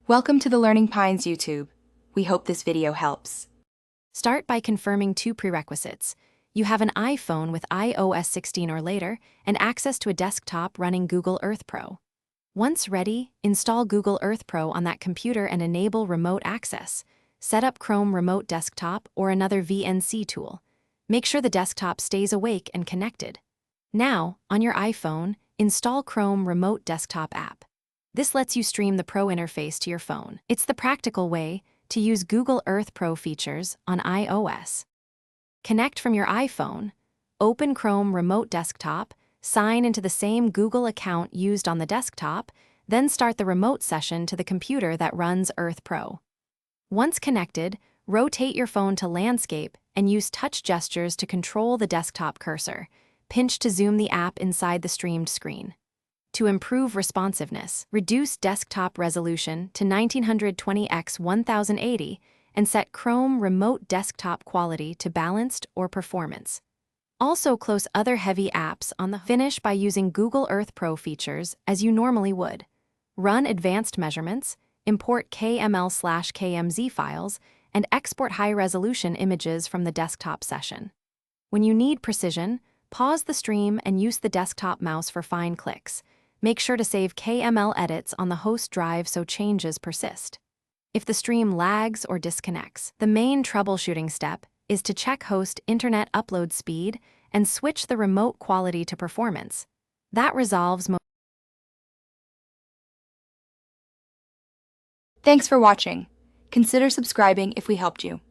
Welcome to the Learning Pines YouTube. We hope this video helps. Start by confirming two prerequisites. You have an iPhone with iOS 16 or later and access to a desktop running Google Earth Pro. Once ready, install Google Earth Pro on that computer and enable remote access. Set up Chrome Remote Desktop or another VNC tool. Make sure the desktop stays awake and connected. Now, on your iPhone, install Chrome Remote Desktop app. This lets you stream the Pro interface to your phone. It's the practical way to use Google Earth Pro features on iOS. Connect from your iPhone, open Chrome Remote Desktop, sign into the same Google account used on the desktop, then start the remote session to the computer that runs Earth Pro. Once connected, rotate your phone to landscape and use touch gestures to control the desktop cursor. Pinch to zoom the app inside the streamed screen. To improve responsiveness, reduce desktop resolution to 1920x 1080 and set Chrome Remote Desktop quality to balanced or performance. Also close other heavy apps on the finish by using Google Earth Pro features as you normally would. Run advanced measurements, import KML/KMZ files, and export high-resolution images from the desktop session. When you need precision, pause the stream and use the desktop mouse for fine clicks. Make sure to save KML edits on the host drive so changes persist. If the stream lags or disconnects, the main troubleshooting step is to check host internet upload speed and switch the remote quality to performance. That resolves most. Thanks for watching. Consider subscribing if we helped you.